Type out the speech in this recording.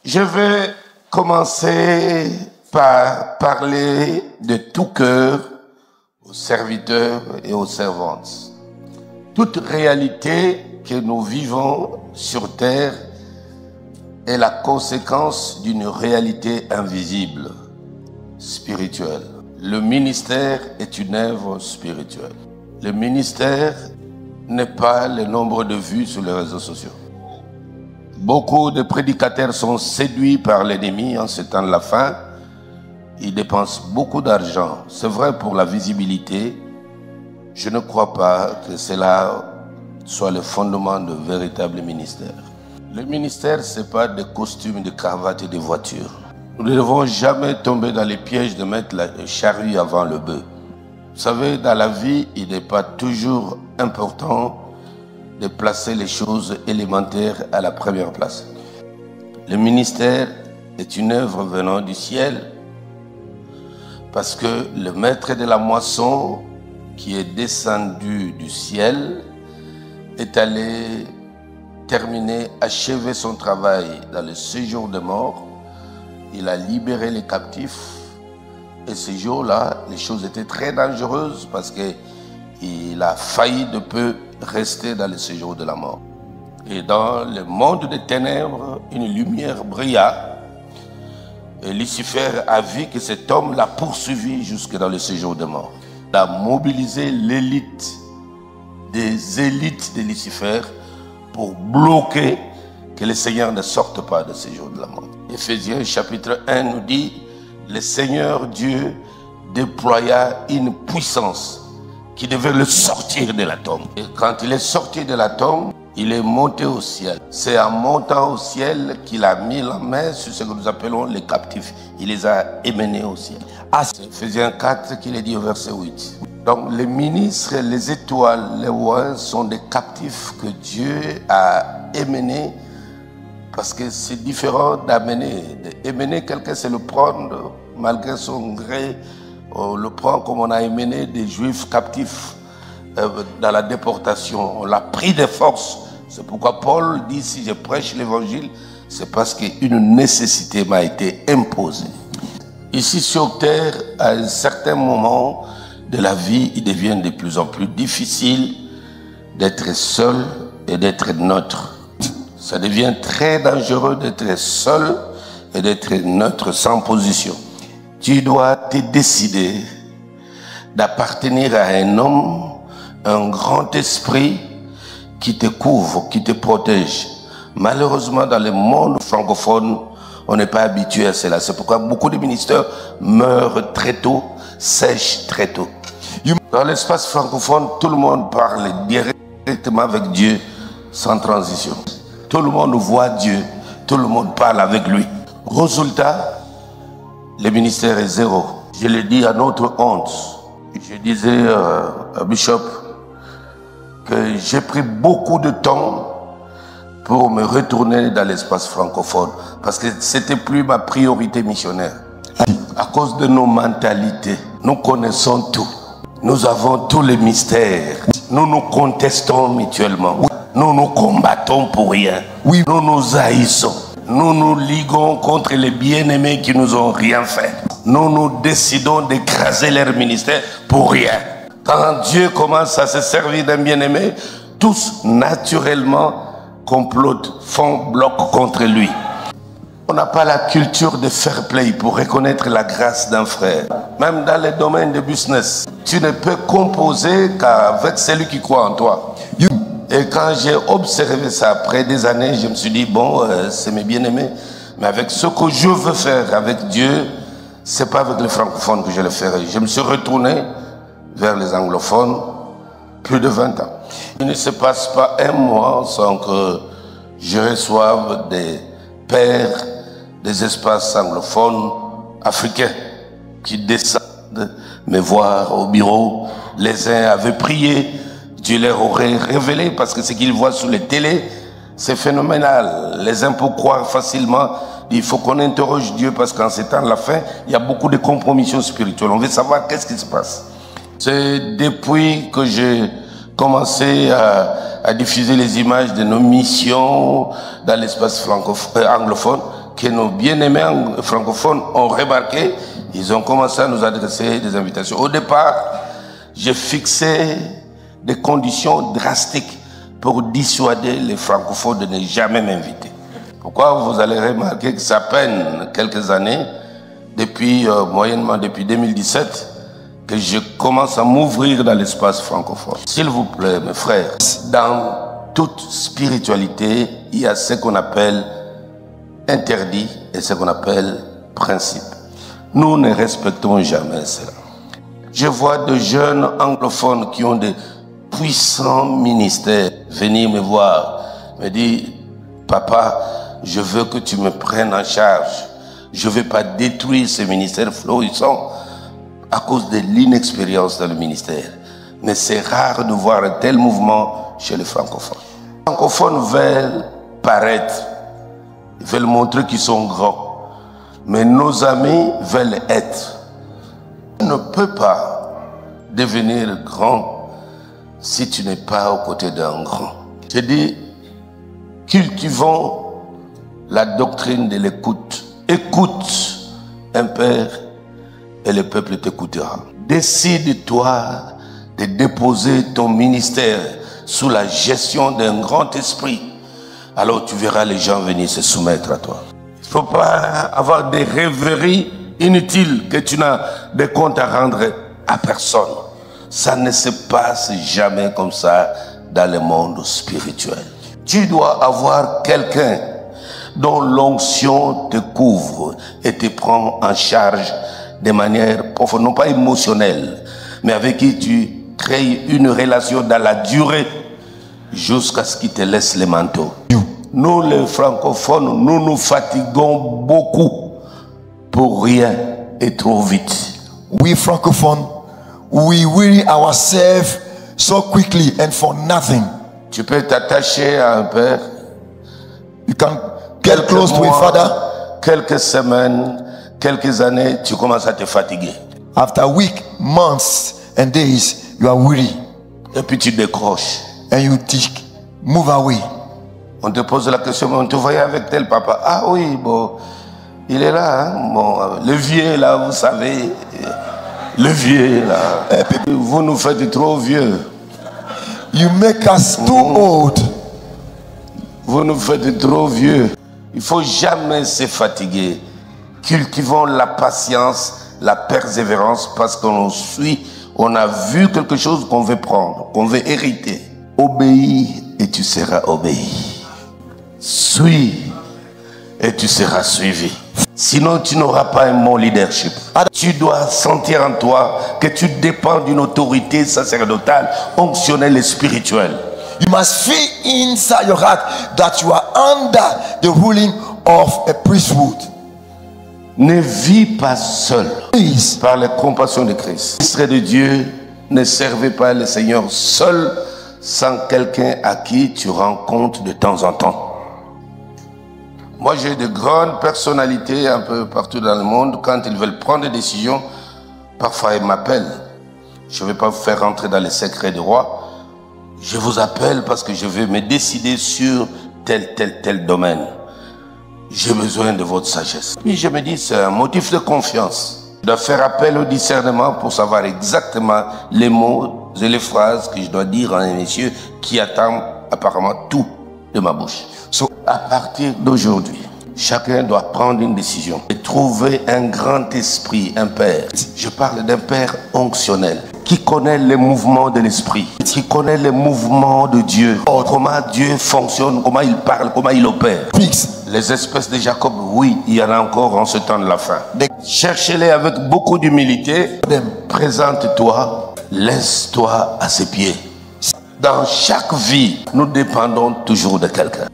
Je vais commencer par parler de tout cœur aux serviteurs et aux servantes. Toute réalité que nous vivons sur terre est la conséquence d'une réalité invisible, spirituelle. Le ministère est une œuvre spirituelle. Le ministère n'est pas le nombre de vues sur les réseaux sociaux. Beaucoup de prédicateurs sont séduits par l'ennemi en ce temps de la fin. Ils dépensent beaucoup d'argent. C'est vrai pour la visibilité. Je ne crois pas que cela soit le fondement de véritable ministère. Le ministère, ce n'est pas des costumes, des cravates et des voitures. Nous ne devons jamais tomber dans les pièges de mettre le charrue avant le bœuf. Vous savez, dans la vie, il n'est pas toujours important de placer les choses élémentaires à la première place. Le ministère est une œuvre venant du ciel parce que le maître de la moisson qui est descendu du ciel est allé terminer, achever son travail dans le séjour de mort. Il a libéré les captifs et ce jour-là, les choses étaient très dangereuses parce qu'il a failli de peu rester dans le séjour de la mort. Et dans le monde des ténèbres, une lumière brilla. Et Lucifer a vu que cet homme l'a poursuivi jusque dans le séjour de mort. Il a mobilisé l'élite des élites de Lucifer pour bloquer que le Seigneur ne sorte pas de ce séjour de la mort. Éphésiens chapitre 1 nous dit, le Seigneur Dieu déploya une puissance qui devait le sortir de la tombe. Et quand il est sorti de la tombe, il est monté au ciel. C'est en montant au ciel qu'il a mis la main sur ce que nous appelons les captifs. Il les a émenés au ciel. C'est Éphésiens 4 qu'il est dit au verset 8. Donc les ministres, les étoiles, les rois sont des captifs que Dieu a émenés parce que c'est différent d'amener. Émener quelqu'un, c'est le prendre malgré son gré. On le prend comme on a émené des juifs captifs dans la déportation. On l'a pris de force. C'est pourquoi Paul dit, si je prêche l'évangile, c'est parce qu'une nécessité m'a été imposée. Ici sur terre, à un certain moment de la vie, il devient de plus en plus difficile d'être seul et d'être neutre. Ça devient très dangereux d'être seul et d'être neutre sans position. Tu dois te décider d'appartenir à un homme, un grand esprit qui te couvre, qui te protège. Malheureusement, dans le monde francophone, on n'est pas habitué à cela. C'est pourquoi beaucoup de ministères meurent très tôt, sèchent très tôt. Dans l'espace francophone, tout le monde parle directement avec Dieu sans transition. Tout le monde voit Dieu, tout le monde parle avec lui. Résultat, le ministère est zéro. Je le dis à notre honte. Je disais à Bishop que j'ai pris beaucoup de temps pour me retourner dans l'espace francophone parce que c'était plus ma priorité missionnaire. À cause de nos mentalités, nous connaissons tout. Nous avons tous les mystères. Nous nous contestons mutuellement. Nous nous combattons pour rien. Oui, nous nous haïssons. Nous nous liguons contre les bien-aimés qui nous ont rien fait. Nous nous décidons d'écraser leur ministère pour rien. Quand Dieu commence à se servir d'un bien-aimé, tous naturellement complotent, font bloc contre lui. On n'a pas la culture de fair play pour reconnaître la grâce d'un frère. Même dans les domaines de business, tu ne peux composer qu'avec celui qui croit en toi. Et quand j'ai observé ça après des années, je me suis dit, bon, c'est mes bien-aimés, mais avec ce que je veux faire avec Dieu, c'est pas avec les francophones que je le ferai. Je me suis retourné vers les anglophones, plus de 20 ans. Il ne se passe pas un mois sans que je reçoive des pères des espaces anglophones africains qui descendent me voir au bureau. Les uns avaient prié, Dieu leur aurait révélé parce que ce qu'ils voient sur les télés, c'est phénoménal. Les uns peuvent croire facilement. Il faut qu'on interroge Dieu parce qu'en ces temps de la fin, il y a beaucoup de compromissions spirituelles. On veut savoir qu'est-ce qui se passe. C'est depuis que j'ai commencé à diffuser les images de nos missions dans l'espace anglophone que nos bien-aimés francophones ont remarqué, ils ont commencé à nous adresser des invitations. Au départ, j'ai fixé des conditions drastiques pour dissuader les francophones de ne jamais m'inviter. Pourquoi vous allez remarquer que ça peine quelques années, moyennement depuis 2017, que je commence à m'ouvrir dans l'espace francophone. S'il vous plaît, mes frères, dans toute spiritualité, il y a ce qu'on appelle interdit et ce qu'on appelle principe. Nous ne respectons jamais cela. Je vois de jeunes anglophones qui ont de puissants ministères venir me voir, me dire, papa, je veux que tu me prennes en charge. Je ne veux pas détruire ce ministère florissant à cause de l'inexpérience dans le ministère. Mais c'est rare de voir un tel mouvement chez les francophones. Les francophones veulent paraître, ils veulent montrer qu'ils sont grands. Mais nos amis veulent être. Tu ne peux pas devenir grand si tu n'es pas aux côtés d'un grand. Je dis, cultivons la doctrine de l'écoute. Écoute un père et le peuple t'écoutera. Décide-toi de déposer ton ministère sous la gestion d'un grand esprit. Alors tu verras les gens venir se soumettre à toi. Il ne faut pas avoir des rêveries inutiles que tu n'as de compte à rendre à personne. Ça ne se passe jamais comme ça dans le monde spirituel. Tu dois avoir quelqu'un dont l'onction te couvre et te prend en charge de manière profonde, non pas émotionnelle, mais avec qui tu crées une relation dans la durée jusqu'à ce qu'il te laisse le manteau. Nous, les francophones, nous nous fatiguons beaucoup pour rien et trop vite. We francophones, we weary ourselves so quickly and for nothing. Tu peux t'attacher à un père. You can get close to a father. Quelques semaines, quelques années, tu commences à te fatiguer. After weeks, months, and days, you are weary. Et puis tu décroches. And you move away. On te pose la question, mais on te voyait avec tel papa. Ah oui, bon, il est là, hein? Bon, le vieux là, vous savez. Le vieux là. Vous nous faites trop vieux. You make us too old. Vous nous faites trop vieux. Il ne faut jamais se fatiguer. Cultivons la patience, la persévérance, parce qu'on suit, on a vu quelque chose qu'on veut prendre, qu'on veut hériter. Obéis et tu seras obéi. Suis et tu seras suivi. Sinon, tu n'auras pas un bon leadership. Tu dois sentir en toi que tu dépends d'une autorité sacerdotale, onctionnelle et spirituelle. You must feel inside your heart that you are under the ruling of a priesthood. Ne vis pas seul. Please. Par la compassion de Christ. Ministre de Dieu, ne servez pas le Seigneur seul, sans quelqu'un à qui tu rends compte de temps en temps. Moi, j'ai de grandes personnalités un peu partout dans le monde. Quand ils veulent prendre des décisions, parfois ils m'appellent. Je ne vais pas vous faire rentrer dans les secrets du roi. Je vous appelle parce que je veux me décider sur tel domaine. J'ai besoin de votre sagesse. Puis je me dis, c'est un motif de confiance. Je dois faire appel au discernement pour savoir exactement les mots et les phrases que je dois dire à un monsieur qui attend apparemment tout de ma bouche. À partir d'aujourd'hui, chacun doit prendre une décision et trouver un grand esprit, un père. Je parle d'un père onctionnel qui connaît les mouvements de l'esprit, qui connaît les mouvements de Dieu, comment Dieu fonctionne, comment il parle, comment il opère. Les espèces de Jacob, oui, il y en a encore en ce temps de la fin. Cherchez-les avec beaucoup d'humilité. Présente-toi, laisse-toi à ses pieds. Dans chaque vie, nous dépendons toujours de quelqu'un.